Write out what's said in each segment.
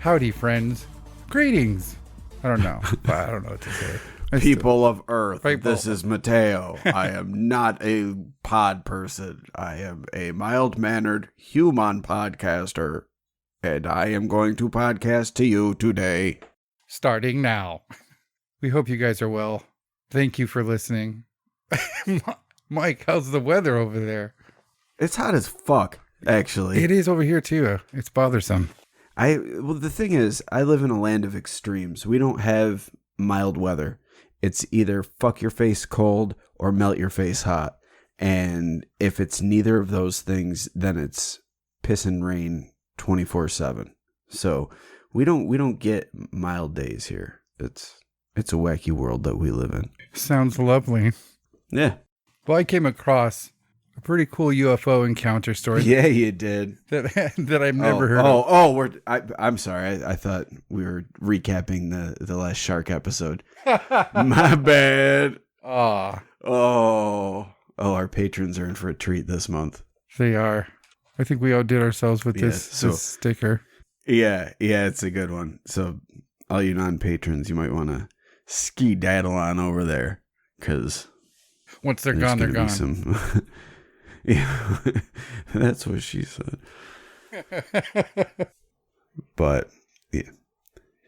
Howdy, friends. Greetings. I don't know. I don't know what to say. People of Earth, this is Mateo. I am not a pod person. I am a mild-mannered human podcaster, and I am going to podcast to you today. Starting now. We hope you guys are well. Thank you for listening. Mike, how's the weather over there? It's hot as fuck, actually. It is over here, too. It's bothersome. Well, the thing is, I live in a land of extremes. We don't have mild weather. It's either fuck your face cold or melt your face hot. And if it's neither of those things, then it's piss and rain 24/7. So we don't get mild days here. It's a wacky world that we live in. Sounds lovely. Yeah. Well, I came across a pretty cool UFO encounter story. Yeah, you did. That I've never heard of. I'm sorry. I thought we were recapping the last shark episode. My bad. Oh, our patrons are in for a treat this month. They are. I think we outdid ourselves with this sticker. Yeah, it's a good one. So all you non-patrons, you might want to ski-daddle on over there, because once they're gone, they're gone. Yeah, that's what she said. But yeah,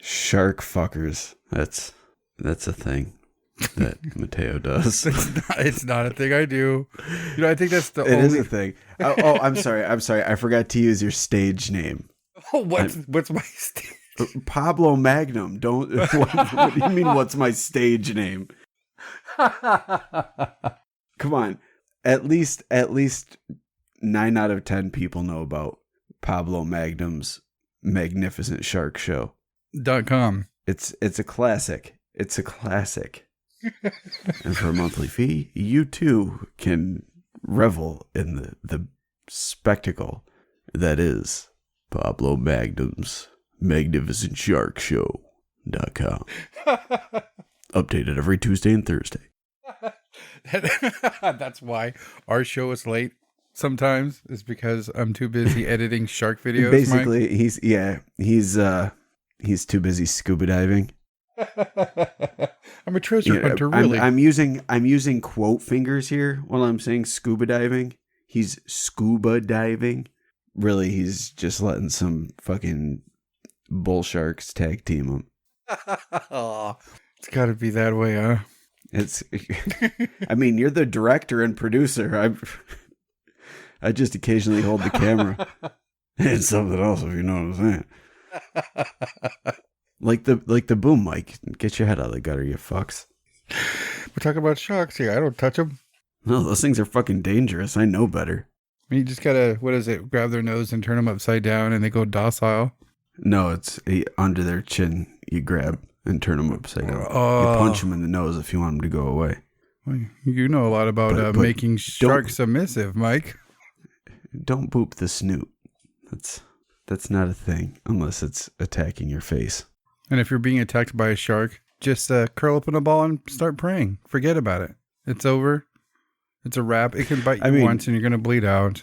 shark fuckers. That's a thing that Mateo does. It's not a thing I do. I think that's the only... It is a thing. I'm sorry. I forgot to use your stage name. Oh, what's my stage? Pablo Magnum. Don't. What do you mean? What's my stage name? Come on. At least 9 out of 10 people know about Pablo Magnum's Magnificent Shark Show. .com. It's a classic. It's a classic. And for a monthly fee, you too can revel in the spectacle that is Pablo Magnum's Magnificent Shark Show.com. Updated every Tuesday and Thursday. That's why our show is late sometimes, is because I'm too busy editing shark videos. Basically, Mike. He's too busy scuba diving. I'm a treasure hunter, really. I'm using quote fingers here while I'm saying scuba diving. He's scuba diving. Really, he's just letting some fucking bull sharks tag team him. Oh, it's got to be that way, huh? I mean, you're the director and producer. I just occasionally hold the camera. It's something else, if you know what I'm saying. Like the boom mic. Get your head out of the gutter, you fucks. We're talking about sharks here. I don't touch them. No, those things are fucking dangerous. I know better. You just gotta, grab their nose and turn them upside down and they go docile. No, it's under their chin. You grab and turn them upside down. Oh. You punch them in the nose if you want them to go away. Well, you know a lot about making sharks submissive, Mike. Don't boop the snoot. That's not a thing unless it's attacking your face. And if you're being attacked by a shark, just curl up in a ball and start praying. Forget about it. It's over. It's a wrap. It can bite you once and you're going to bleed out.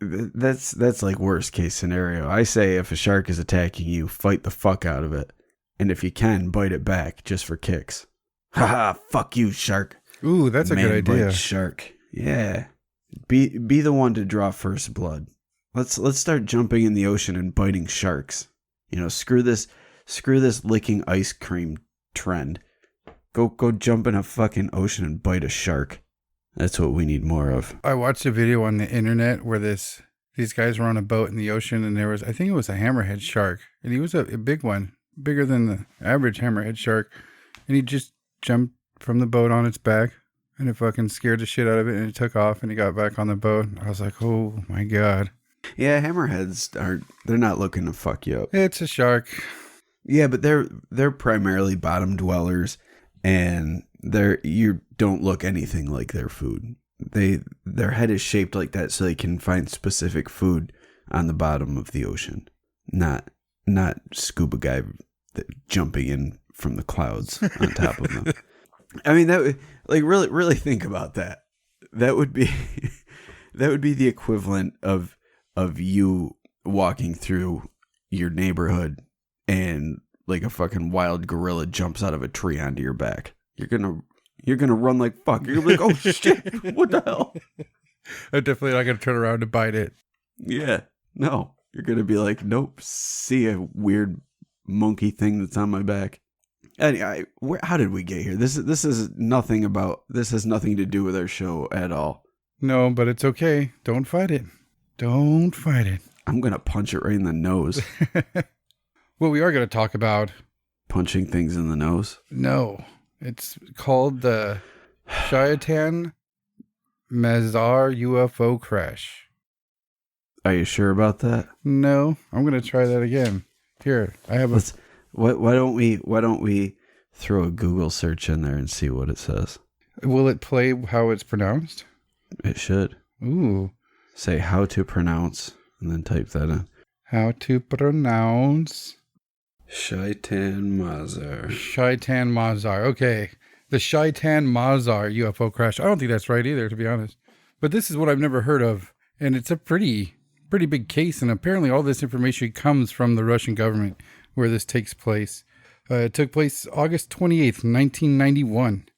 That's like worst case scenario. I say if a shark is attacking you, fight the fuck out of it. And if you can, bite it back just for kicks. Haha, fuck you, shark. Ooh, that's a good idea. Bite shark. Yeah. Be the one to draw first blood. Let's start jumping in the ocean and biting sharks. Screw this licking ice cream trend. Go jump in a fucking ocean and bite a shark. That's what we need more of. I watched a video on the internet where these guys were on a boat in the ocean, and I think it was a hammerhead shark, and he was a big one, bigger than the average hammerhead shark, and he just jumped from the boat on its back, and it fucking scared the shit out of it, and it took off, and he got back on the boat. I was like, oh my God. Yeah, hammerheads they're not looking to fuck you up. It's a shark. Yeah, but they're primarily bottom dwellers, and you don't look anything like their food. Their head is shaped like that so they can find specific food on the bottom of the ocean, not scuba guy jumping in from the clouds on top of them. I mean, that would, like, really think about that. That would be the equivalent of you walking through your neighborhood and like a fucking wild gorilla jumps out of a tree onto your back. You're gonna run like fuck. You're gonna be like, oh shit, what the hell? I'm definitely not gonna turn around to bite it. Yeah, no. You're gonna be like, nope. See a weird monkey thing that's on my back. Anyway, how did we get here? This is nothing about. This has nothing to do with our show at all. No, but it's okay. Don't fight it. Don't fight it. I'm gonna punch it right in the nose. What we are going to talk about. Punching things in the nose? No. It's called the Shaitan Mazar UFO crash. Are you sure about that? No. I'm going to try that again. Here, I have a... Why don't we throw a Google search in there and see what it says? Will it play how it's pronounced? It should. Ooh. Say how to pronounce and then type that in. How to pronounce... Shaitan Mazar. Shaitan Mazar. Okay. The Shaitan Mazar UFO crash. I don't think that's right either, to be honest. But this is what I've never heard of. And it's a pretty big case. And apparently all this information comes from the Russian government where this takes place. It took place August 28th, 1991.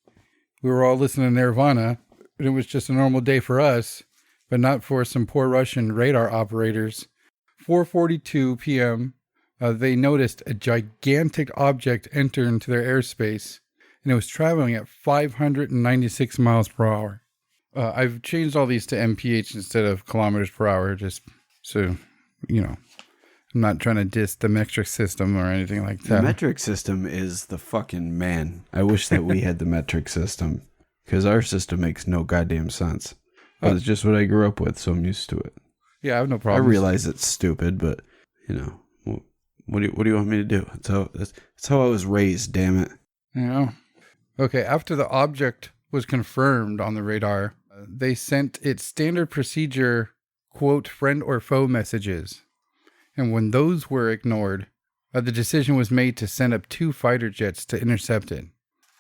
We were all listening to Nirvana. And it was just a normal day for us, but not for some poor Russian radar operators. 4:42 p.m., they noticed a gigantic object enter into their airspace, and it was traveling at 596 miles per hour. I've changed all these to mph instead of kilometers per hour, just so, I'm not trying to diss the metric system or anything like that. The metric system is the fucking man. I wish that we had the metric system, because our system makes no goddamn sense. But it's just what I grew up with, so I'm used to it. Yeah, I have no problem. I realize it's stupid, but, what do you want me to do? That's how I was raised, damn it. Yeah. Okay, after the object was confirmed on the radar, they sent its standard procedure, quote, friend or foe messages. And when those were ignored, the decision was made to send up 2 fighter jets to intercept it.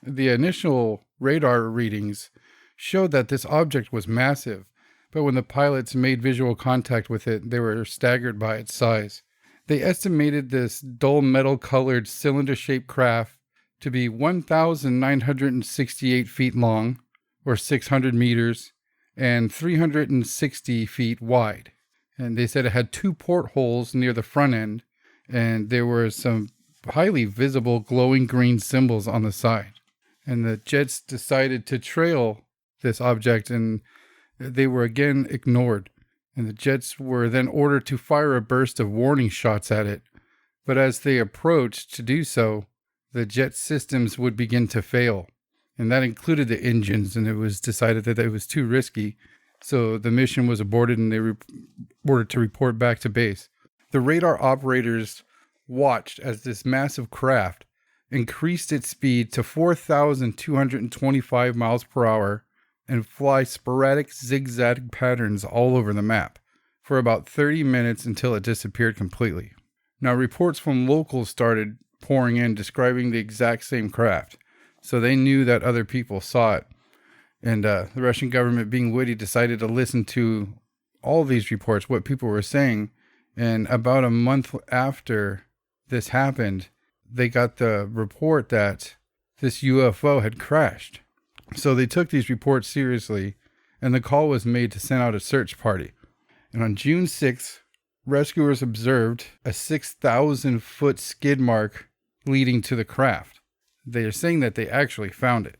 The initial radar readings showed that this object was massive, but when the pilots made visual contact with it, they were staggered by its size. They estimated this dull metal-colored cylinder-shaped craft to be 1,968 feet long, or 600 meters, and 360 feet wide. And they said it had 2 portholes near the front end, and there were some highly visible glowing green symbols on the side. And the jets decided to trail this object, and they were again ignored. And the jets were then ordered to fire a burst of warning shots at it. But as they approached to do so, the jet systems would begin to fail. And that included the engines, and it was decided that it was too risky. So the mission was aborted, and they were ordered to report back to base. The radar operators watched as this massive craft increased its speed to 4,225 miles per hour and fly sporadic zigzag patterns all over the map for about 30 minutes until it disappeared completely. Now, reports from locals started pouring in describing the exact same craft, so they knew that other people saw it. And the Russian government, being witty, decided to listen to all these reports, what people were saying. And about a month after this happened, they got the report that this UFO had crashed. So they took these reports seriously, and the call was made to send out a search party. And on June 6th, rescuers observed a 6,000-foot skid mark leading to the craft. They are saying that they actually found it.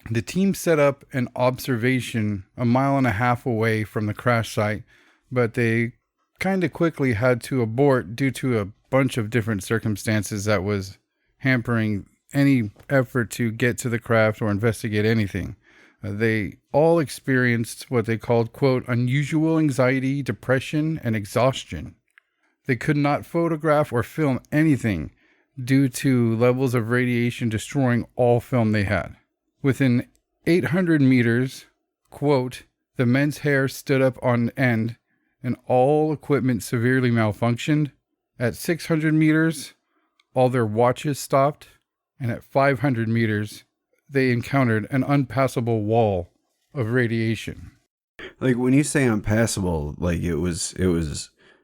The team set up an observation 1.5 miles away from the crash site, but they kind of quickly had to abort due to a bunch of different circumstances that was hampering any effort to get to the craft or investigate anything. They all experienced what they called, quote, unusual anxiety, depression, and exhaustion. They could not photograph or film anything due to levels of radiation destroying all film they had. Within 800 meters, quote, the men's hair stood up on end and all equipment severely malfunctioned. At 600 meters, all their watches stopped. And at 500 meters, they encountered an unpassable wall of radiation. Like when you say unpassable, like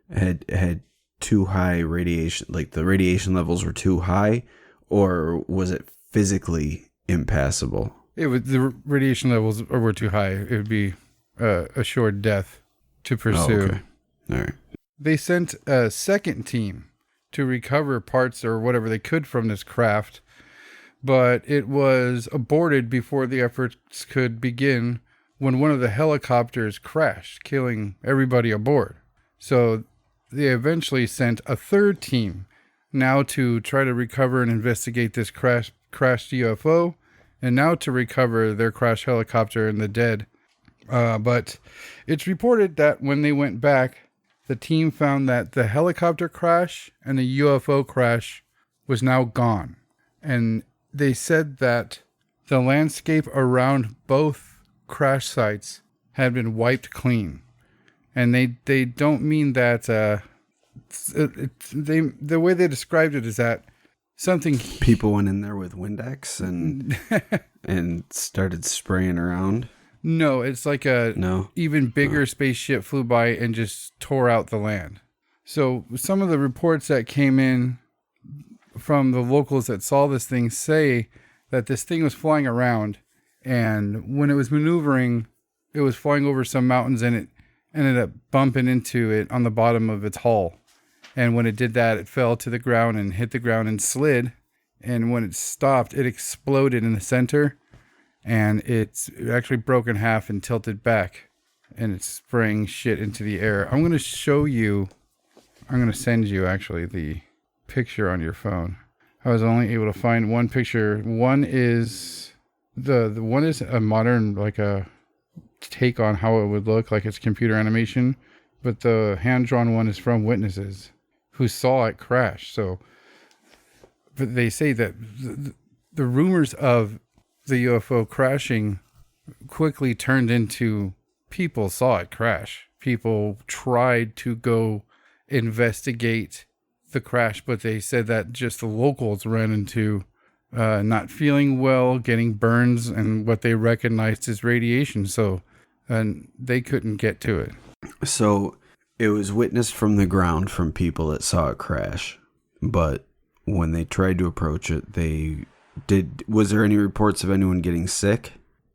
had too high radiation, like the radiation levels were too high, or was it physically impassable? The radiation levels were too high. It would be assured death to pursue. Oh, okay. All right. They sent a second team to recover parts or whatever they could from this craft, but it was aborted before the efforts could begin when one of the helicopters crashed, killing everybody aboard. So they eventually sent a third team now to try to recover and investigate this crashed UFO, and now to recover their crashed helicopter and the dead. But it's reported that when they went back, the team found that the helicopter crash and the UFO crash was now gone. And they said that the landscape around both crash sites had been wiped clean. And they don't mean that, the way they described it is that something... People went in there with Windex and started spraying around. No, it's like even bigger spaceship flew by and just tore out the land. So some of the reports that came in from the locals that saw this thing say that this thing was flying around, and when it was maneuvering, it was flying over some mountains and it ended up bumping into it on the bottom of its hull. And when it did that, it fell to the ground and hit the ground and slid. And when it stopped, it exploded in the center. And it actually broke in half and tilted back. And it's spraying shit into the air. I'm going to show you. I'm going to send you, actually, the picture on your phone. I was only able to find one picture. One is... The one is a modern, like a take on how it would look, like it's computer animation. But the hand-drawn one is from witnesses who saw it crash. So... But they say that the rumors of the UFO crashing quickly turned into people saw it crash. People tried to go investigate the crash, but they said that just the locals ran into not feeling well, getting burns, and what they recognized as radiation. So they couldn't get to it. So it was witnessed from the ground from people that saw it crash, but when they tried to approach it, was there any reports of anyone getting sick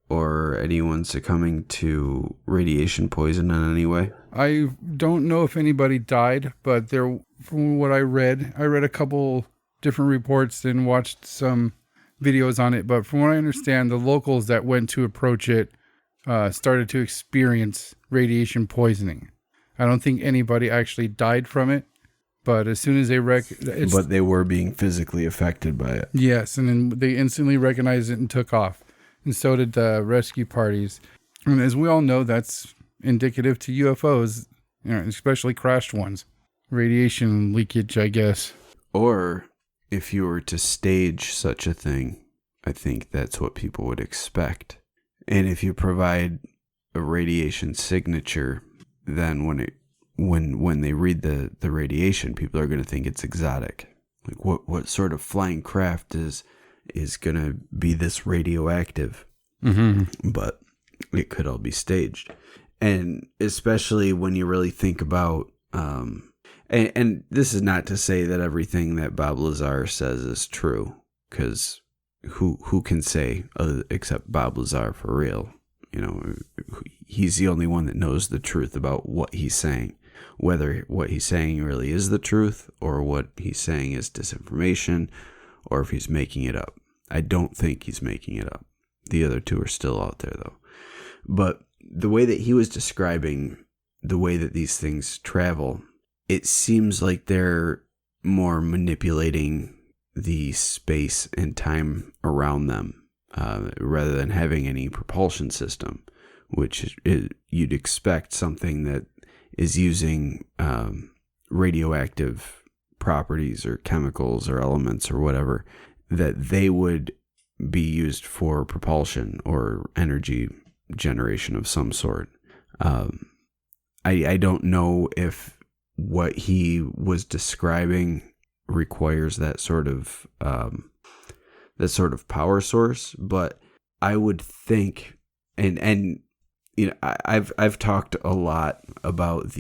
or anyone succumbing to radiation poison in any way? I don't know if anybody died, but from what I read a couple different reports and watched some videos on it. But from what I understand, the locals that went to approach it started to experience radiation poisoning. I don't think anybody actually died from it. But as soon as they but they were being physically affected by it. Yes, and then they instantly recognized it and took off. And so did the rescue parties. And as we all know, that's indicative to UFOs, especially crashed ones. Radiation leakage, I guess. Or if you were to stage such a thing, I think that's what people would expect. And if you provide a radiation signature, then when they read the radiation, people are going to think it's exotic. Like what sort of flying craft is going to be this radioactive? Mm-hmm. But it could all be staged. And especially when you really think about, and this is not to say that everything that Bob Lazar says is true, because who can say except Bob Lazar for real? He's the only one that knows the truth about what he's saying. Whether what he's saying really is the truth or what he's saying is disinformation or if he's making it up. I don't think he's making it up. The other two are still out there, though. But the way that he was describing the way that these things travel, it seems like they're more manipulating the space and time around them rather than having any propulsion system, which you'd expect something that is using radioactive properties or chemicals or elements or whatever, that they would be used for propulsion or energy generation of some sort. I don't know if what he was describing requires that sort of power source, but I would think, and you know, I've talked a lot about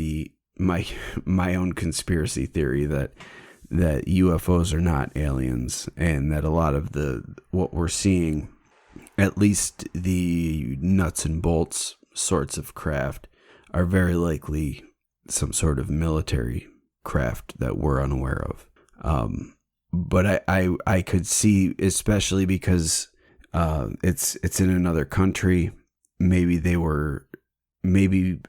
my own conspiracy theory that UFOs are not aliens, and that a lot of what we're seeing, at least the nuts and bolts sorts of craft, are very likely some sort of military craft that we're unaware of. But I could see, especially because it's in another country. Maybe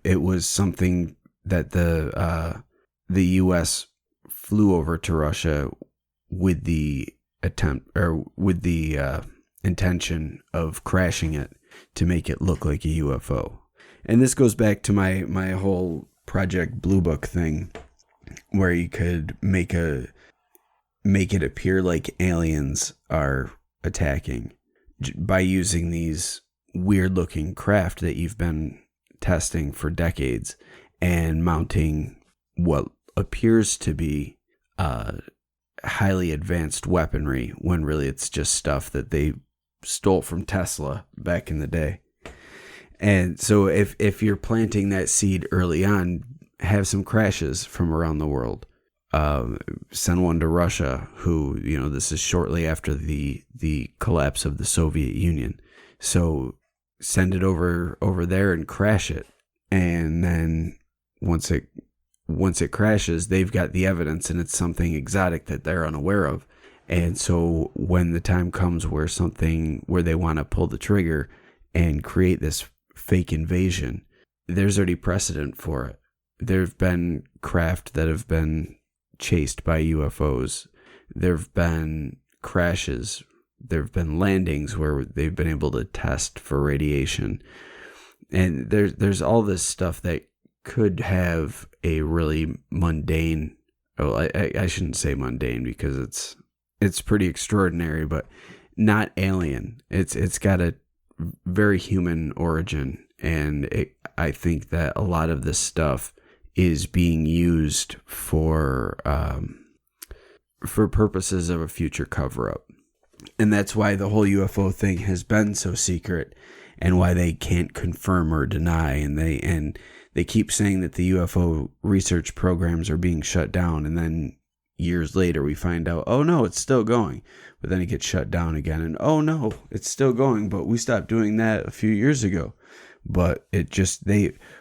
it was something that the U.S. flew over to Russia with the intention of crashing it to make it look like a UFO. And this goes back to my whole Project Blue Book thing, where you could make it appear like aliens are attacking by using these weird looking craft that you've been testing for decades and mounting what appears to be highly advanced weaponry, when really it's just stuff that they stole from Tesla back in the day. And so if you're planting that seed early on, have some crashes from around the world. Send one to Russia, who, you know, this is shortly after the collapse of the Soviet Union. So send it over there and crash it. And then once it crashes, they've got the evidence, and it's something exotic that they're unaware of. And so when the time comes where they want to pull the trigger and create this fake invasion, there's already precedent for it. There have been craft that have been chased by UFOs. There have been crashes. There have been landings where they've been able to test for radiation. And there's all this stuff that could have a really mundane, I shouldn't say mundane, because it's pretty extraordinary, but not alien. It's got a very human origin, and I think that a lot of this stuff is being used for purposes of a future cover-up. And that's why the whole UFO thing has been so secret, and why they can't confirm or deny. And they keep saying that the UFO research programs are being shut down, and then years later we find out, oh no, it's still going. But then it gets shut down again, and oh no, it's still going, but we stopped doing that a few years ago. But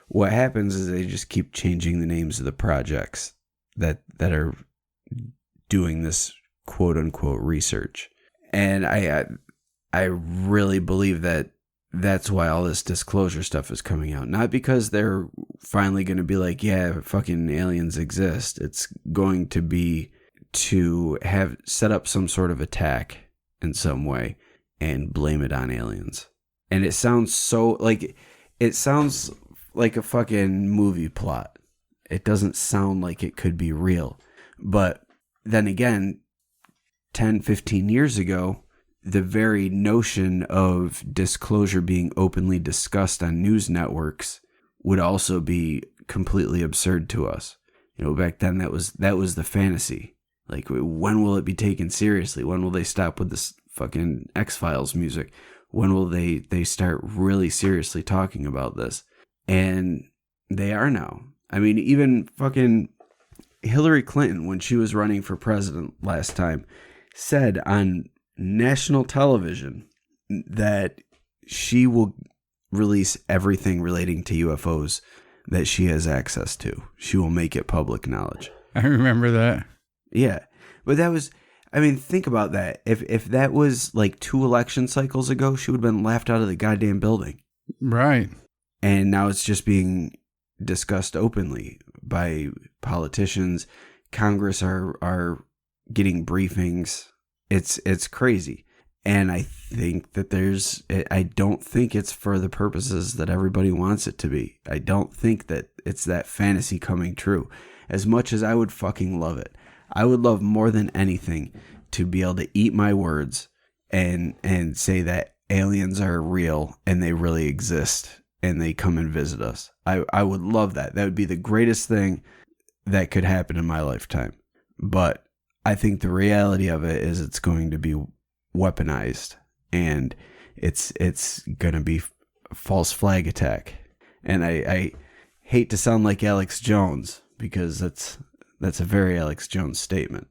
what happens is they just keep changing the names of the projects that are doing this quote unquote research. And I really believe that that's why all this disclosure stuff is coming out. Not because they're finally going to be like, yeah, fucking aliens exist. It's going to be to have set up some sort of attack in some way and blame it on aliens. And it sounds like a fucking movie plot. It doesn't sound like it could be real. But then again, 10, 15 years ago, the very notion of disclosure being openly discussed on news networks would also be completely absurd to us. You know, back then that was the fantasy. Like, when will it be taken seriously? When will they stop with this fucking X-Files music? When will they start really seriously talking about this? And they are now. I mean, even fucking Hillary Clinton, when she was running for president last time, said on national television that she will release everything relating to UFOs that she has access to. She will make it public knowledge. I remember that. Yeah. But that was, I mean, think about that. If that was like 2 election cycles ago, she would have been laughed out of the goddamn building. Right. And now it's just being discussed openly by politicians. Congress are getting briefings. It's crazy. And I think that I don't think it's for the purposes that everybody wants it to be. I don't think that it's that fantasy coming true. As much as I would fucking love it. I would love more than anything to be able to eat my words and say that aliens are real and they really exist and they come and visit us. I would love that. That would be the greatest thing that could happen in my lifetime. But I think the reality of it is it's going to be weaponized, and it's going to be false flag attack. And I hate to sound like Alex Jones, because that's a very Alex Jones statement.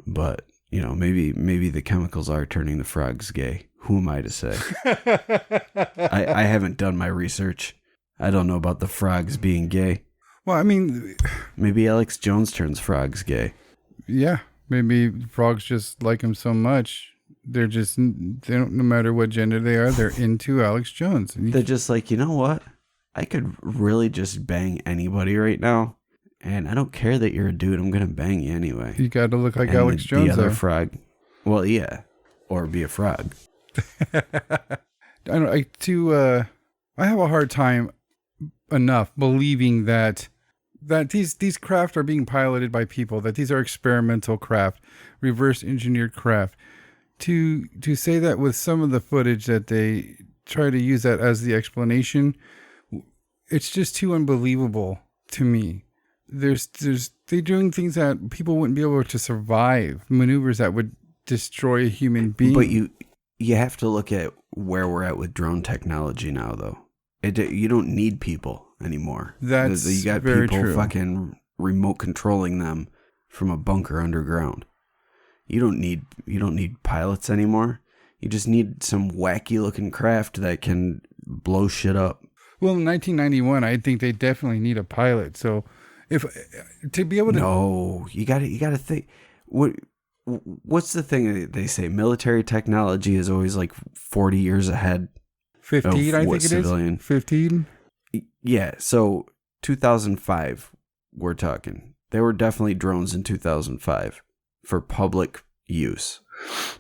But, you know, maybe the chemicals are turning the frogs gay. Who am I to say? I haven't done my research. I don't know about the frogs being gay. Well, I mean, maybe Alex Jones turns frogs gay. Yeah, maybe frogs just like him so much. They don't, no matter what gender they are, they're into Alex Jones. And they're just like, you know what? I could really just bang anybody right now. And I don't care that you're a dude. I'm going to bang you anyway. You got to look like Alex Jones, the other though. Frog. Well, yeah. Or be a frog. I have a hard time enough believing that these craft are being piloted by people, that these are experimental craft, reverse engineered craft. To say that with some of the footage that they try to use that as the explanation, it's just too unbelievable to me. They're doing things that people wouldn't be able to survive, maneuvers that would destroy a human being. But you have to look at where we're at with drone technology now, though. You don't need people anymore. You got very people true. Fucking remote controlling them from a bunker underground. You don't need pilots anymore. You just need some wacky looking craft that can blow shit up. Well, in 1991, I think they definitely need a pilot. So if to be able to you got to think what's the thing they say? Military technology is always like 40 years ahead. 15, I think civilian. it is. 15. Yeah. So 2005, we're talking. There were definitely drones in 2005 for public use.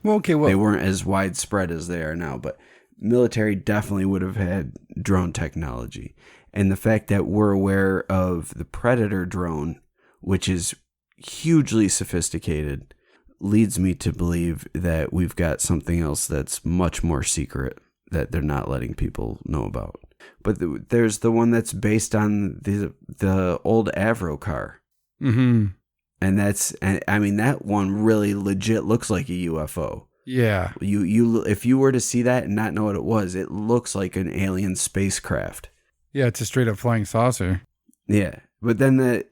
Well, okay. Well, they weren't as widespread as they are now, but military definitely would have had drone technology. And the fact that we're aware of the Predator drone, which is hugely sophisticated, leads me to believe that we've got something else that's much more secret that they're not letting people know about. But there's the one that's based on the old Avro car. Mm-hmm. And that one really legit looks like a UFO. Yeah. You if you were to see that and not know what it was, it looks like an alien spacecraft. Yeah, it's a straight up flying saucer. Yeah. But then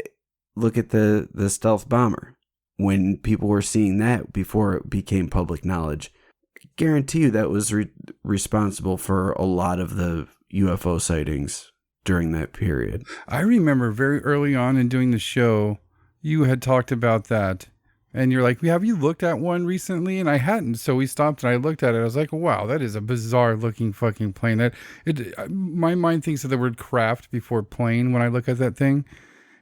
look at the stealth bomber. When people were seeing that before it became public knowledge, I guarantee you that was responsible for a lot of the UFO sightings during that period. I remember very early on in doing the show, you had talked about that. And you're like, have you looked at one recently? And I hadn't. So we stopped and I looked at it. I was like, wow, that is a bizarre looking fucking plane. My mind thinks of the word craft before plane when I look at that thing.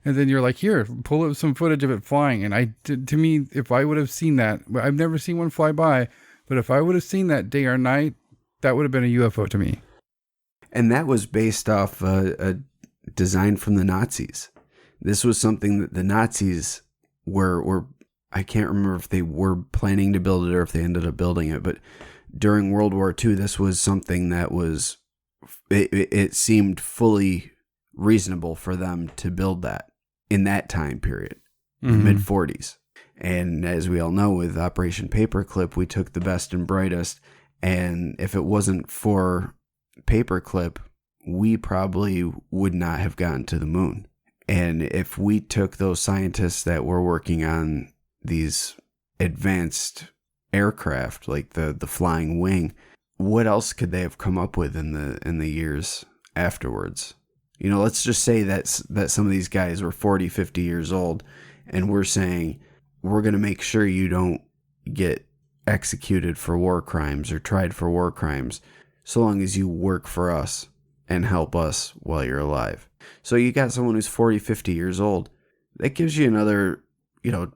And then you're like, here, pull up some footage of it flying. And to me, if I would have seen that, I've never seen one fly by, but if I would have seen that day or night, that would have been a UFO to me. And that was based off a design from the Nazis. This was something that the Nazis were I can't remember if they were planning to build it or if they ended up building it, but during World War II, this was something that was, it seemed fully reasonable for them to build that in that time period, the mid-40s. And as we all know, with Operation Paperclip, we took the best and brightest, and if it wasn't for Paperclip, we probably would not have gotten to the moon. And if we took those scientists that were working on these advanced aircraft like the flying wing, what else could they have come up with in the years afterwards? You know, let's just say that some of these guys were 40, 50 years old, and we're saying we're going to make sure you don't get executed for war crimes or tried for war crimes so long as you work for us and help us while you're alive. So you got someone who's 40, 50 years old. That gives you another,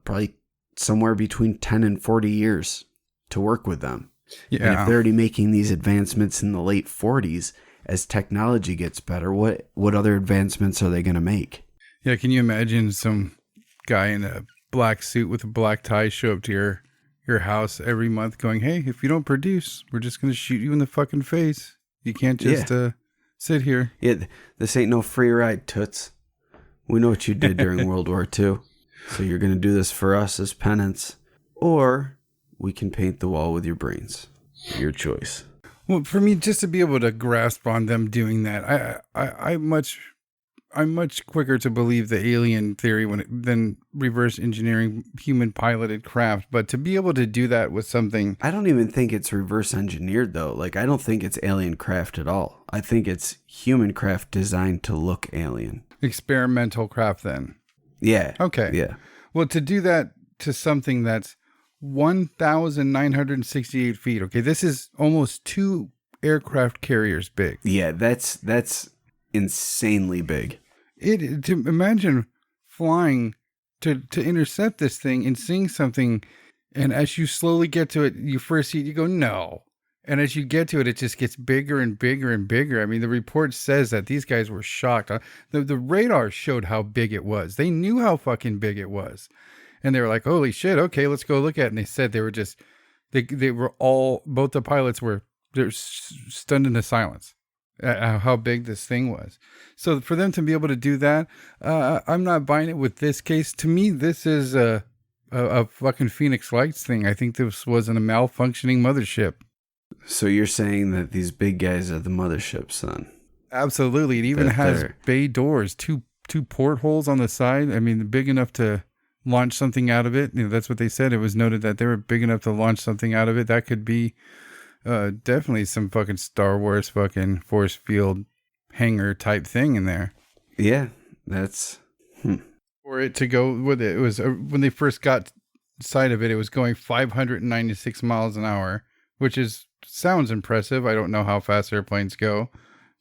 probably somewhere between 10 and 40 years to work with them. Yeah. And if they're already making these advancements in the late 40s, as technology gets better, what other advancements are they going to make? Yeah, can you imagine some guy in a black suit with a black tie show up to your house every month going, hey, if you don't produce, we're just going to shoot you in the fucking face. You can't just sit here. Yeah, this ain't no free ride, toots. We know what you did during World War II. So you're going to do this for us as penance. Or we can paint the wall with your brains. Your choice. Well, for me, just to be able to grasp on them doing that, I'm much quicker to believe the alien theory than reverse engineering human piloted craft. But to be able to do that with something, I don't even think it's reverse engineered though. Like, I don't think it's alien craft at all. I think it's human craft designed to look alien. Experimental craft, then. Yeah. Okay. Yeah. Well, to do that to something that's 1,968 feet. Okay, this is almost 2 aircraft carriers big. Yeah, that's insanely big. To imagine flying to intercept this thing and seeing something, and as you slowly get to it, you first see it, you go, no. And as you get to it, it just gets bigger and bigger and bigger. I mean, the report says that these guys were shocked. The radar showed how big it was. They knew how fucking big it was. And they were like, holy shit, okay, let's go look at it. And they said they were just, they were all, both the pilots they're stunned into silence at how big this thing was. So for them to be able to do that, I'm not buying it with this case. To me, this is a fucking Phoenix Lights thing. I think this wasn't a malfunctioning mothership. So you're saying that these big guys are the motherships, then? Absolutely. It even has bay doors, two portholes on the side. I mean, big enough to launch something out of it. You know, that's what they said. It was noted that they were big enough to launch something out of it. That could be definitely some fucking Star Wars fucking force field hangar type thing in there. Yeah, that's... For it to go with it was when they first got sight of it, it was going 596 miles an hour, which sounds impressive. I don't know how fast airplanes go,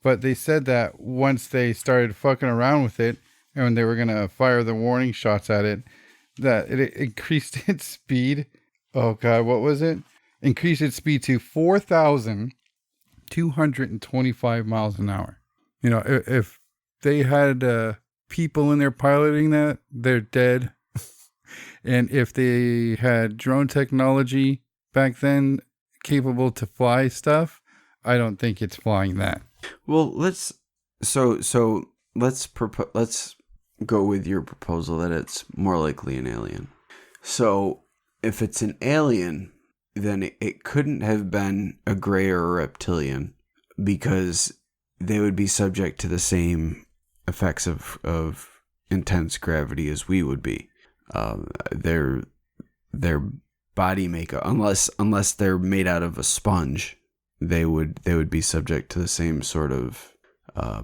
but they said that once they started fucking around with it and they were going to fire the warning shots at it, that it increased its speed. Oh God, what was it? Increased its speed to 4,225 miles an hour. You know, if they had people in there piloting that, they're dead. And if they had drone technology back then capable to fly stuff, I don't think it's flying that. Well, let's go with your proposal that it's more likely an alien. So if it's an alien, then it couldn't have been a gray or a reptilian, because they would be subject to the same effects of intense gravity as we would be. Their body makeup, unless they're made out of a sponge, they would be subject to the same sort of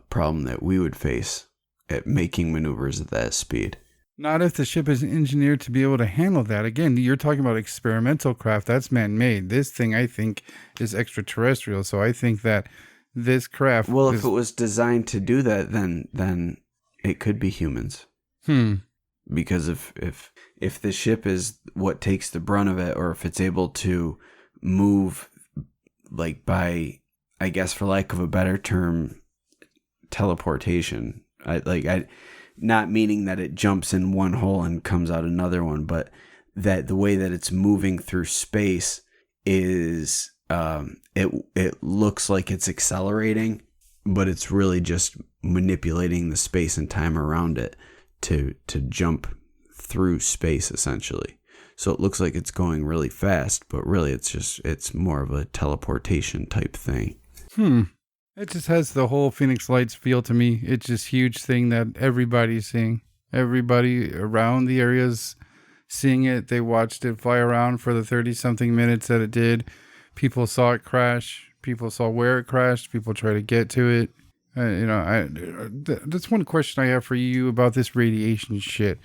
problem that we would face at making maneuvers at that speed. Not if the ship is engineered to be able to handle that. Again, you're talking about experimental craft. That's man-made. This thing, I think, is extraterrestrial. So I think that this craft... Well, if it was designed to do that, then it could be humans. Because if the ship is what takes the brunt of it, or if it's able to move, like, by, I guess for lack of a better term, teleportation. Not meaning that it jumps in one hole and comes out another one, but that the way that it's moving through space is it looks like it's accelerating, but it's really just manipulating the space and time around it to jump through space, essentially. So it looks like it's going really fast, but really it's more of a teleportation type thing. It just has the whole Phoenix Lights feel to me. It's this huge thing that everybody's seeing. Everybody around the area's seeing it. They watched it fly around for the 30-something minutes that it did. People saw it crash. People saw where it crashed. People try to get to it. That's one question I have for you about this radiation shit.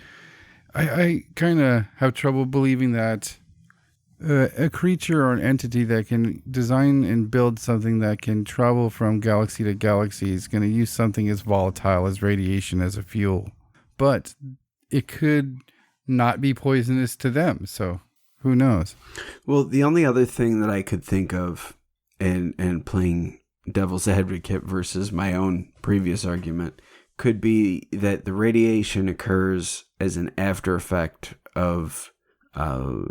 I kind of have trouble believing that a creature or an entity that can design and build something that can travel from galaxy to galaxy is going to use something as volatile as radiation as a fuel. But it could not be poisonous to them, so who knows? Well, the only other thing that I could think of, and playing devil's advocate versus my own previous argument, could be that the radiation occurs as an after effect of the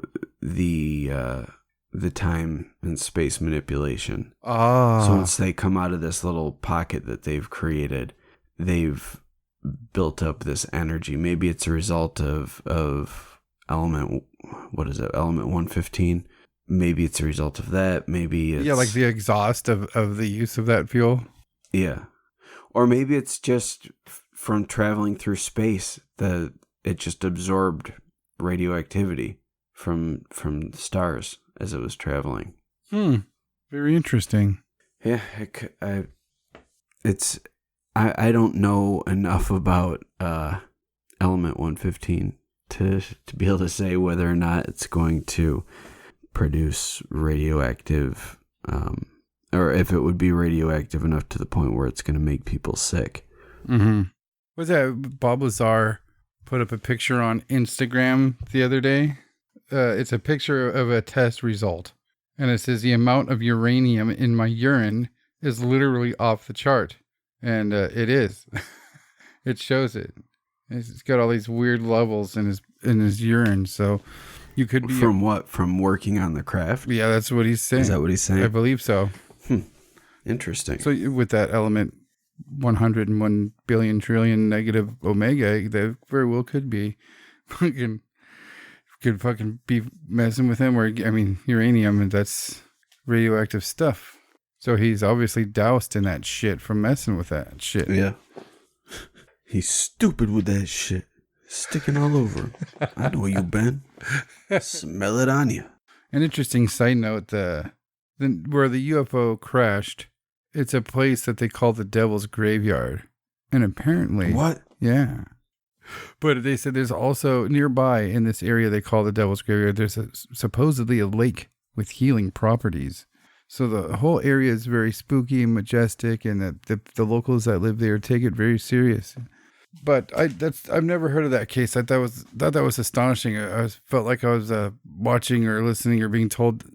time and space manipulation. Ah. So once they come out of this little pocket that they've created, they've built up this energy. Maybe it's a result of element 115. Maybe it's a result of that. Maybe it's like the exhaust of the use of that fuel. Yeah. Or maybe it's just from traveling through space that it just absorbed radioactivity from the stars as it was traveling. Very interesting. Yeah, I don't know enough about element 115 to be able to say whether or not it's going to produce radioactive, or if it would be radioactive enough to the point where it's going to make people sick. Mm-hmm. Was that Bob Lazar put up a picture on Instagram the other day? It's a picture of a test result, and it says the amount of uranium in my urine is literally off the chart, and it is. It shows it. It's got all these weird levels in his urine, so you could be from what? From working on the craft? Yeah, that's what he's saying. Is that what he's saying? I believe so. Interesting. So with that element 101 billion trillion negative omega, that very well could be fucking be messing with him, or I mean uranium, and that's radioactive stuff. So he's obviously doused in that shit from messing with that shit. Yeah. He's stupid with that shit. Sticking all over him. I know you, Ben. Smell it on you. An interesting side note, where the UFO crashed, it's a place that they call the Devil's Graveyard. And apparently... What? Yeah. But they said there's also nearby in this area they call the Devil's Graveyard, there's supposedly a lake with healing properties. So the whole area is very spooky and majestic, and the locals that live there take it very serious. But I've never heard of that case. I thought that was astonishing. I felt like I was watching or listening or being told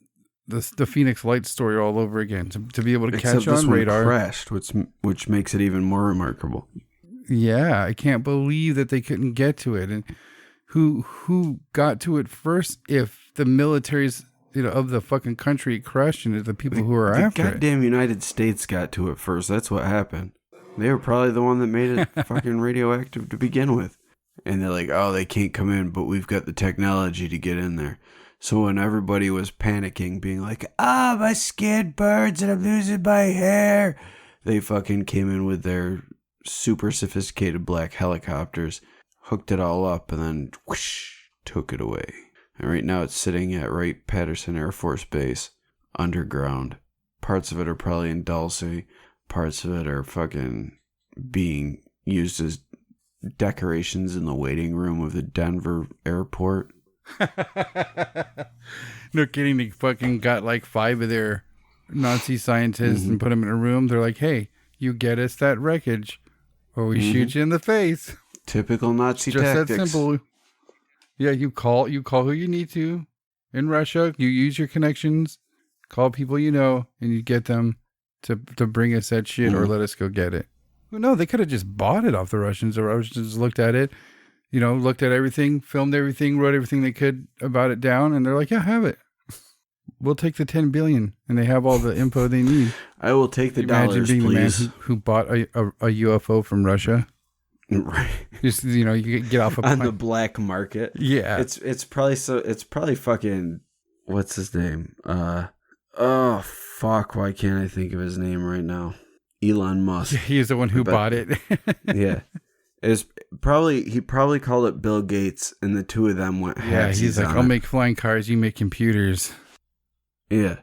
the Phoenix Lights story all over again. To be able to Except catch on radar, crashed, which makes it even more remarkable. Yeah, I can't believe that they couldn't get to it, and who got to it first? If the militaries, of the fucking country crashed into the people who are after it. The goddamn United States got to it first. That's what happened. They were probably the one that made it fucking radioactive to begin with. And they're like, oh, they can't come in, but we've got the technology to get in there. So when everybody was panicking, being like, my skin burns and I'm losing my hair, they fucking came in with their super sophisticated black helicopters, hooked it all up, and then whoosh, took it away. And right now it's sitting at Wright-Patterson Air Force Base, underground. Parts of it are probably in Dulce. Parts of it are fucking being used as decorations in the waiting room of the Denver airport. No kidding. They fucking got like 5 of their Nazi scientists and put them in a room. They're like, hey, you get us that wreckage or we shoot you in the face. Typical Nazi just tactics. That simple. Yeah, you call who you need to in Russia. You use your connections, call people and you get them to bring us that shit or let us go get it. Well, no, they could have just bought it off the Russians. The Russians looked at it, looked at everything, filmed everything, wrote everything they could about it down, and they're like, yeah, have it. We'll take the 10 billion, and they have all the info they need. I will take the dollars, being please. The man who bought a UFO from Russia. Right. Just you get off on the black market. Yeah. It's probably fucking what's his name? Oh fuck, why can't I think of his name right now? Elon Musk. He's the one who bought it. Yeah. He probably called it Bill Gates, and the two of them went halfsies. Yeah, he's like, I'll make flying cars, you make computers. Yeah.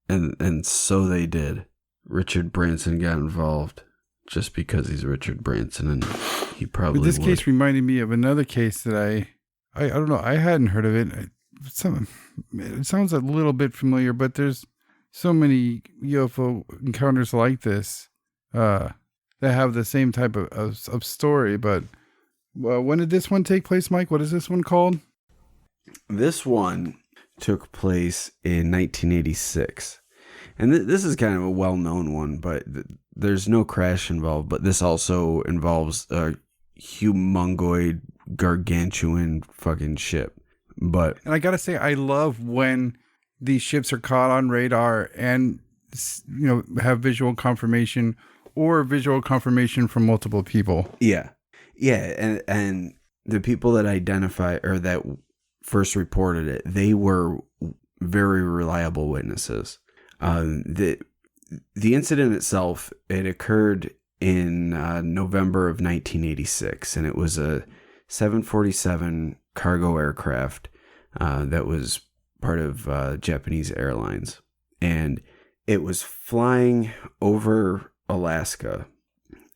And so they did. Richard Branson got involved just because he's Richard Branson, and he probably But this case reminded me of another case that I don't know, I hadn't heard of it. It sounds a little bit familiar, but there's so many UFO encounters like this that have the same type of story. But when did this one take place, Mike? What is this one called? This one took place in 1986. And this is kind of a well-known one, but there's no crash involved, but this also involves a humongoid, gargantuan fucking ship. But And I gotta say, I love when these ships are caught on radar and have visual confirmation or visual confirmation from multiple people. yeah, and the people that identify or that first reported it, they were very reliable witnesses. The incident itself, it occurred in November of 1986, and it was a 747 cargo aircraft that was part of Japanese Airlines, and it was flying over Alaska,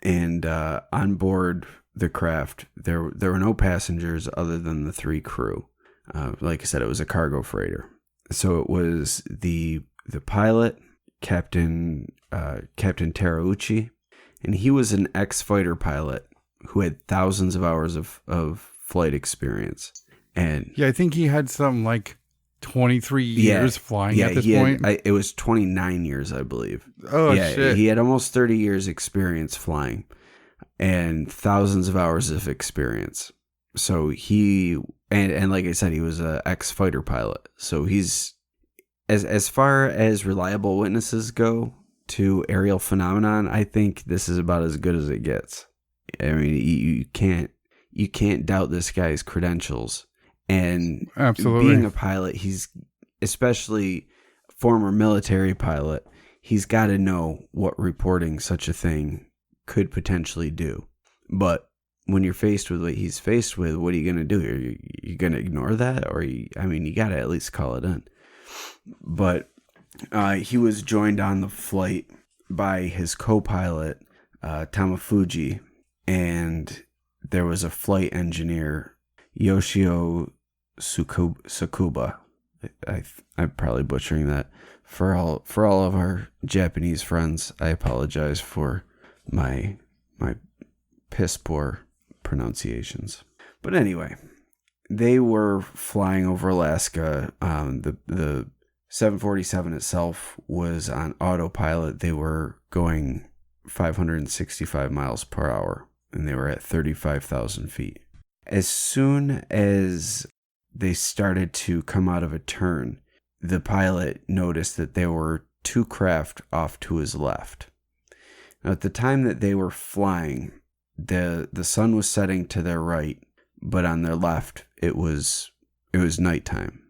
and on board the craft there were no passengers other than the 3 crew. Like I said, it was a cargo freighter, so it was the pilot, Captain Terauchi, and he was an ex-fighter pilot who had thousands of hours of flight experience. And yeah, I think he had some like 23 years flying at this point. It was 29 years, I believe. Oh, yeah, shit. He had almost 30 years experience flying and thousands of hours of experience. So he, and like I said, he was an ex-fighter pilot. So he's, as far as reliable witnesses go to aerial phenomenon, I think this is about as good as it gets. I mean, you can't doubt this guy's credentials. And absolutely, being a pilot, he's especially former military pilot, he's got to know what reporting such a thing could potentially do. But when you're faced with what he's faced with, what are you going to do? Are you going to ignore that? Or, you got to at least call it in. But he was joined on the flight by his co-pilot, Tamafuji, and there was a flight engineer, Yoshio Sakuba. I'm probably butchering that. For all of our Japanese friends, I apologize for my piss poor pronunciations. But anyway, they were flying over Alaska. The 747 itself was on autopilot. They were going 565 miles per hour, and they were at 35,000 feet. As soon as they started to come out of a turn, the pilot noticed that there were 2 craft off to his left. Now, at the time that they were flying, the sun was setting to their right, but on their left, it was nighttime.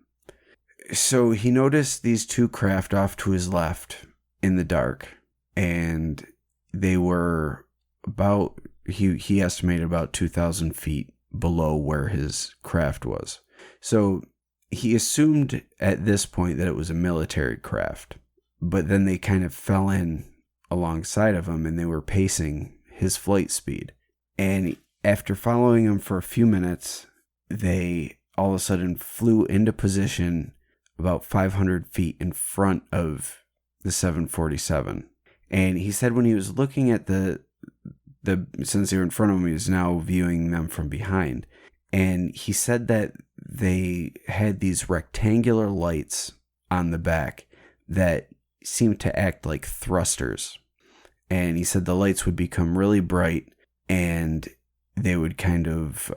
So he noticed these 2 craft off to his left in the dark, and they were about, he estimated about 2,000 feet below where his craft was. So he assumed at this point that it was a military craft, but then they kind of fell in alongside of him and they were pacing his flight speed. And after following him for a few minutes, they all of a sudden flew into position about 500 feet in front of the 747. And he said when he was looking at since they were in front of him, he was now viewing them from behind. And he said that they had these rectangular lights on the back that seemed to act like thrusters. And he said the lights would become really bright and they would kind of,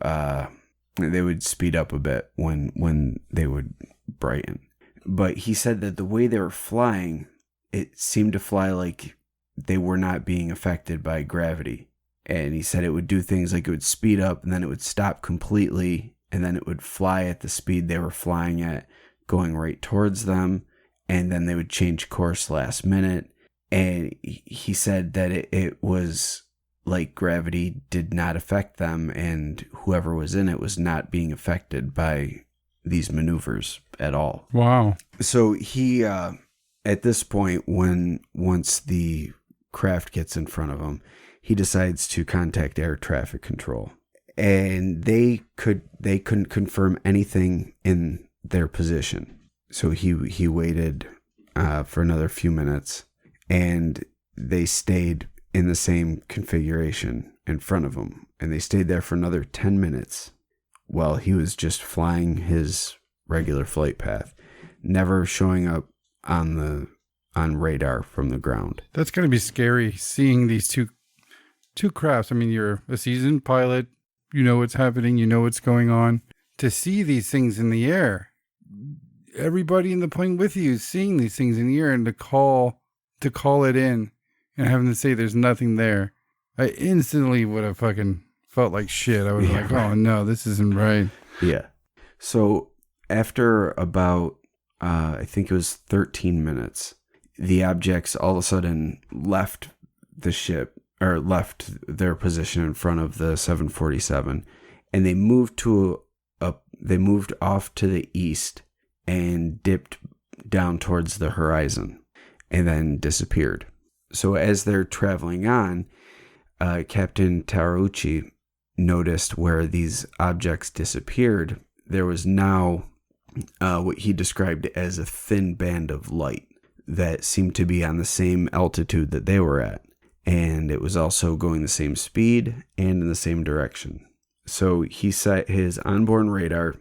they would speed up a bit when they would brighten. But he said that the way they were flying, it seemed to fly like they were not being affected by gravity. And he said it would do things like it would speed up and then it would stop completely and then it would fly at the speed they were flying at, going right towards them, and then they would change course last minute. And he said that it was like gravity did not affect them and whoever was in it was not being affected by these maneuvers at all. Wow. So he, at this point, once the craft gets in front of him, he decides to contact air traffic control, and they couldn't confirm anything in their position. So he waited for another few minutes, and they stayed in the same configuration in front of him, and they stayed there for another 10 minutes while he was just flying his regular flight path, never showing up on on radar from the ground. That's going to be scary seeing these two crafts. I mean, you're a seasoned pilot. You know what's happening. You know what's going on. To see these things in the air, everybody in the plane with you is seeing these things in the air, and to call it in and having to say there's nothing there, I instantly would have fucking felt like shit. I was like, oh no, this isn't right. Yeah. So after about, I think it was 13 minutes, the objects all of a sudden left the ship, or left their position in front of the 747, and they moved off to the east and dipped down towards the horizon and then disappeared. So as they're traveling on, Captain Taruchi noticed where these objects disappeared, there was now what he described as a thin band of light that seemed to be on the same altitude that they were at. And it was also going the same speed and in the same direction. So he set his onboard radar,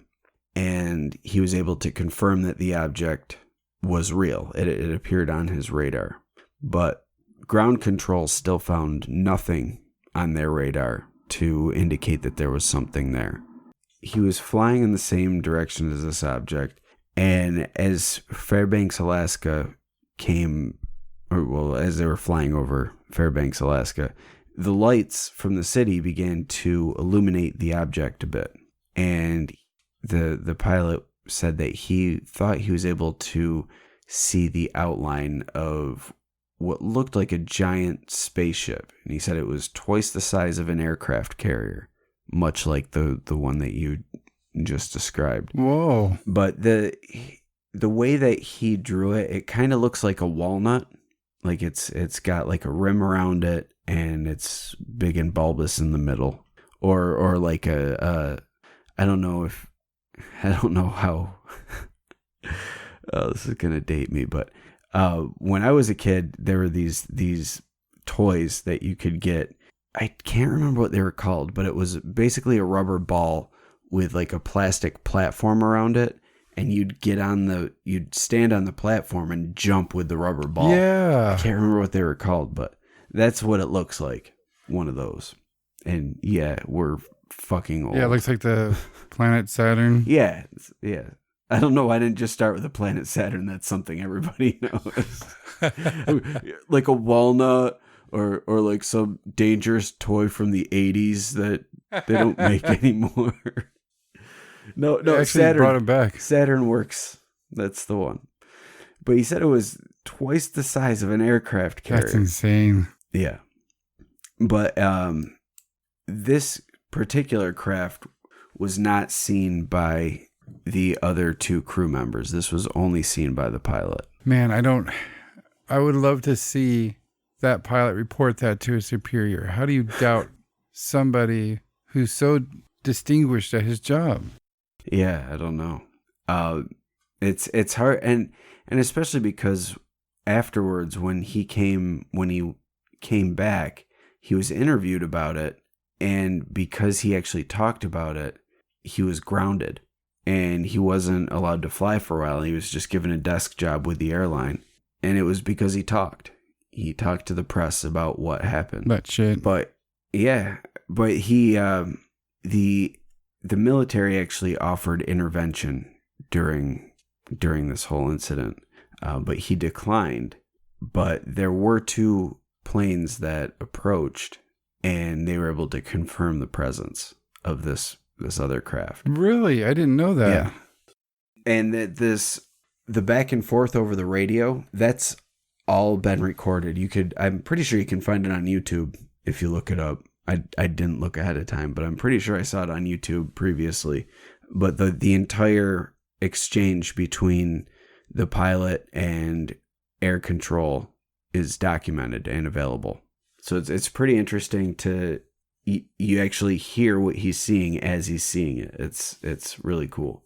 and he was able to confirm that the object was real. It appeared on his radar. But ground control still found nothing on their radar to indicate that there was something there. He was flying in the same direction as this object, and as Fairbanks, Alaska as they were flying over Fairbanks, Alaska, the lights from the city began to illuminate the object a bit. And the pilot said that he thought he was able to see the outline of what looked like a giant spaceship. And he said it was twice the size of an aircraft carrier, much like the one that you just described. Whoa. But the way that he drew it, it kind of looks like a walnut. Like it's got like a rim around it, and it's big and bulbous in the middle. Or like I don't know how this is gonna date me, but when I was a kid, there were these toys that you could get. I can't remember what they were called, but it was basically a rubber ball with like a plastic platform around it, and you'd stand on the platform and jump with the rubber ball. Yeah. I can't remember what they were called, but that's what it looks like. One of those. And yeah, we're fucking old. Yeah, it looks like the planet Saturn. Yeah. I don't know. I didn't just start with the planet Saturn. That's something everybody knows. Like a walnut or like some dangerous toy from the 80s that they don't make anymore. No, Saturn brought him back. Saturn works. That's the one. But he said it was twice the size of an aircraft carrier. That's insane. Yeah. But this particular craft was not seen by the other two crew members. This was only seen by the pilot. Man, I would love to see that pilot report that to a superior. How do you doubt somebody who's so distinguished at his job? Yeah, I don't know. It's hard, and especially because afterwards, when he came back, he was interviewed about it, and because he actually talked about it, he was grounded, and he wasn't allowed to fly for a while. He was just given a desk job with the airline, and it was because he talked. He talked to the press about what happened. That shit. But yeah, but he the military actually offered intervention during this whole incident, but he declined. But there were two planes that approached, and they were able to confirm the presence of this other craft. Really? I didn't know that. Yeah. And the back and forth over the radio, that's all been recorded. I'm pretty sure you can find it on YouTube if you look it up. I didn't look ahead of time, but I'm pretty sure I saw it on YouTube previously. But the entire exchange between the pilot and air control is documented and available. So it's pretty interesting to you actually hear what he's seeing as he's seeing it. It's really cool.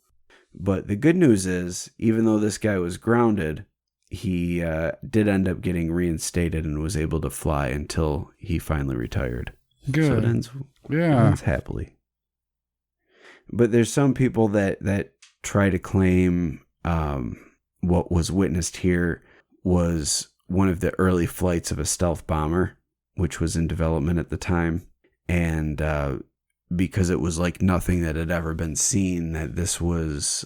But the good news is, even though this guy was grounded, he did end up getting reinstated and was able to fly until he finally retired. Good. So it ends happily. But there's some people that try to claim what was witnessed here was one of the early flights of a stealth bomber, which was in development at the time. And because it was like nothing that had ever been seen, that this was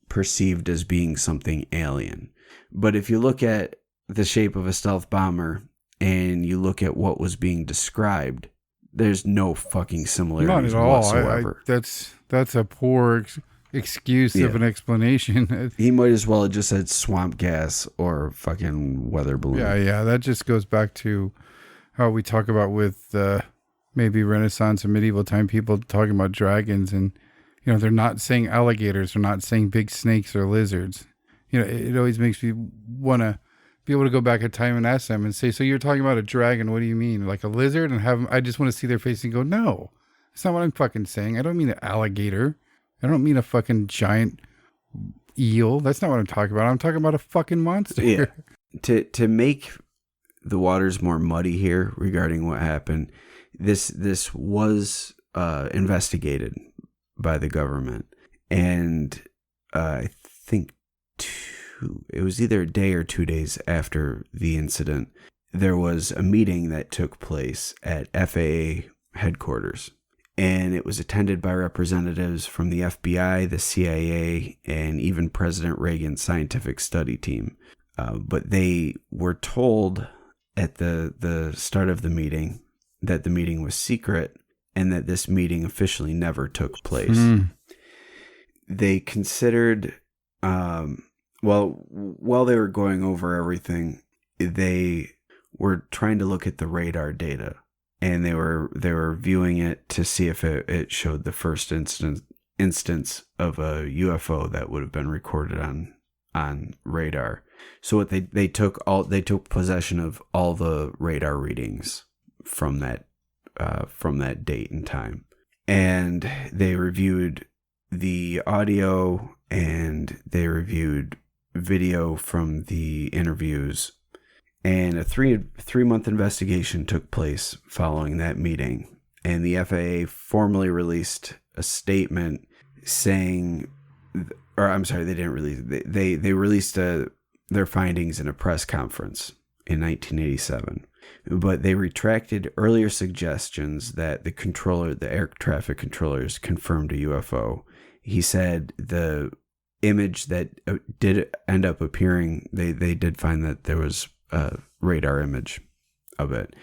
perceived as being something alien. But if you look at the shape of a stealth bomber and you look at what was being described, there's no fucking similarities Not at all. whatsoever. That's a poor excuse of an explanation. He might as well have just said swamp gas or fucking weather balloon. Yeah. That just goes back to how we talk about with maybe Renaissance and medieval time people talking about dragons, and they're not saying alligators, they're not saying big snakes or lizards. It always makes me want to be able to go back in time and ask them and say, so you're talking about a dragon, what do you mean? Like a lizard? And have them, I just want to see their face and go, no, that's not what I'm fucking saying. I don't mean an alligator. I don't mean a fucking giant eel. That's not what I'm talking about. I'm talking about a fucking monster. Yeah. To make the waters more muddy here regarding what happened, this was investigated by the government, and I think it was either a day or 2 days after the incident, there was a meeting that took place at FAA headquarters, and it was attended by representatives from the FBI, the CIA, and even President Reagan's scientific study team. But they were told at the start of the meeting that the meeting was secret and that this meeting officially never took place. They considered, while they were going over everything, they were trying to look at the radar data, and they were viewing it to see if it showed the first instance of a UFO that would have been recorded on radar. So what they took possession of all the radar readings from that date and time, and they reviewed the audio and they reviewed video from the interviews, and a three-month investigation took place following that meeting. And the FAA formally released a statement saying, or I'm sorry, they didn't release. They released their findings in a press conference in 1987, but they retracted earlier suggestions that the air traffic controllers confirmed a UFO. He said the image that did end up appearing, they did find that there was a radar image of it,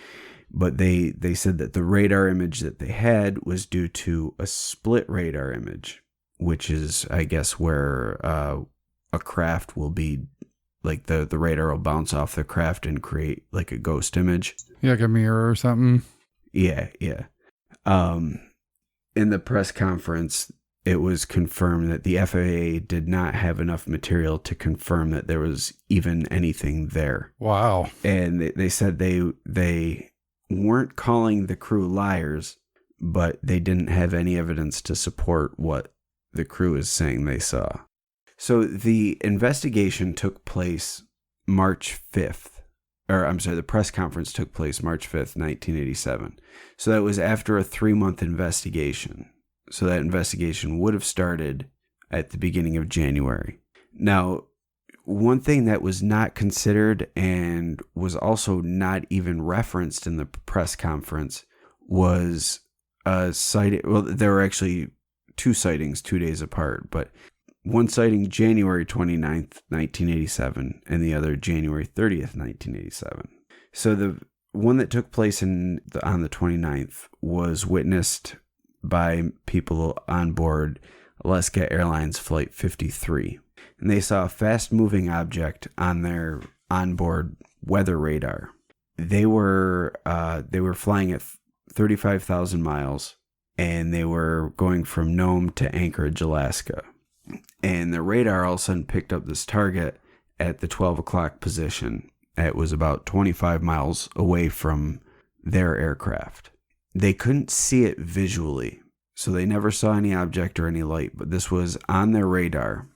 but they said that the radar image that they had was due to a split radar image, which is, I guess, where a craft will be, like the radar will bounce off the craft and create like a ghost image. Yeah, like a mirror or something. Yeah. In the press conference, it was confirmed that the FAA did not have enough material to confirm that there was even anything there. Wow. And they said they weren't calling the crew liars, but they didn't have any evidence to support what the crew is saying they saw. So the investigation took place March 5th. Or I'm sorry, the press conference took place March 5th, 1987. So that was after a 3-month investigation. So that investigation would have started at the beginning of January. Now, one thing that was not considered and was also not even referenced in the press conference was a sighting. Well, there were actually 2 sightings 2 days apart, but one sighting January 29th, 1987, and the other January 30th, 1987. So the one that took place on the 29th was witnessed by people on board Alaska Airlines Flight 53. And they saw a fast-moving object on their onboard weather radar. They were flying at 35,000 miles, and they were going from Nome to Anchorage, Alaska. And the radar all of a sudden picked up this target at the 12 o'clock position. It was about 25 miles away from their aircraft. They couldn't see it visually, so they never saw any object or any light, but this was on their radar.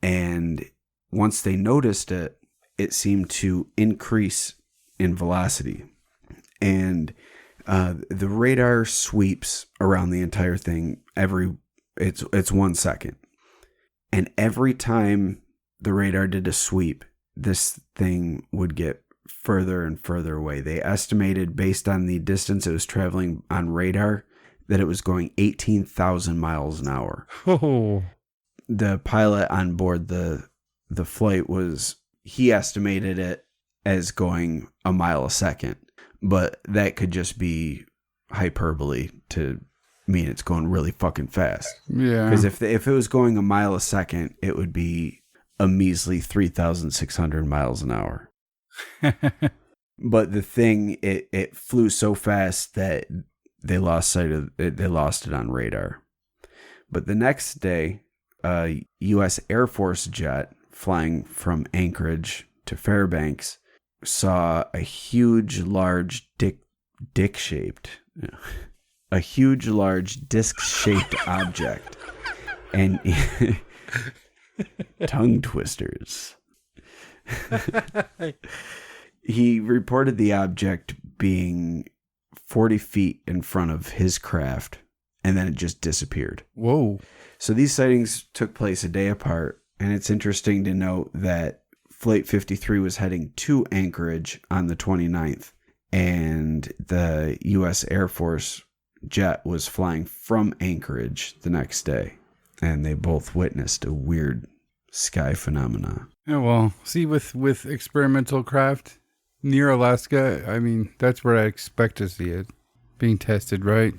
And once they noticed it, it seemed to increase in velocity. And the radar sweeps around the entire thing it's 1 second. And every time the radar did a sweep, this thing would get further and further away. They estimated, based on the distance it was traveling on radar, that it was going 18,000 miles an hour. Oh. The pilot on board the flight he estimated it as going a mile a second, but that could just be hyperbole to mean it's going really fucking fast. Yeah. Because if it was going a mile a second, it would be a measly 3,600 miles an hour. But the thing, it flew so fast that they lost sight of it. They lost it on radar. But the next day, a U.S. Air Force jet flying from Anchorage to Fairbanks saw a huge, large disc-shaped object, and tongue twisters. He reported the object being 40 feet in front of his craft, and then it just disappeared. Whoa. So these sightings took place a day apart, and it's interesting to note that Flight 53 was heading to Anchorage on the 29th, and the U.S. Air Force jet was flying from Anchorage the next day, and they both witnessed a weird sky phenomena. Yeah, well, see, with experimental craft near Alaska, I mean, that's where I expect to see it being tested, right?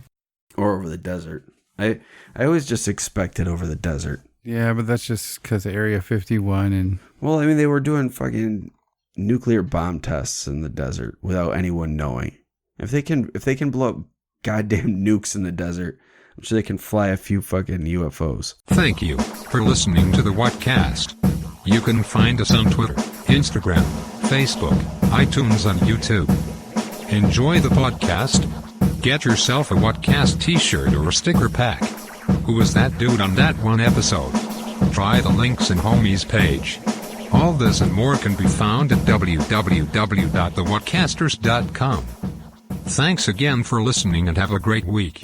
Or over the desert. I always just expect it over the desert. Yeah, but that's just because of Area 51 and... Well, I mean, they were doing fucking nuclear bomb tests in the desert without anyone knowing. If they can blow up goddamn nukes in the desert, I'm sure they can fly a few fucking UFOs. Thank you for listening to the Whatcast. You can find us on Twitter, Instagram, Facebook, iTunes, and YouTube. Enjoy the podcast. Get yourself a Whatcast t-shirt or a sticker pack. Who was that dude on that one episode? Try the links in Homie's page. All this and more can be found at www.thewhatcasters.com. Thanks again for listening and have a great week.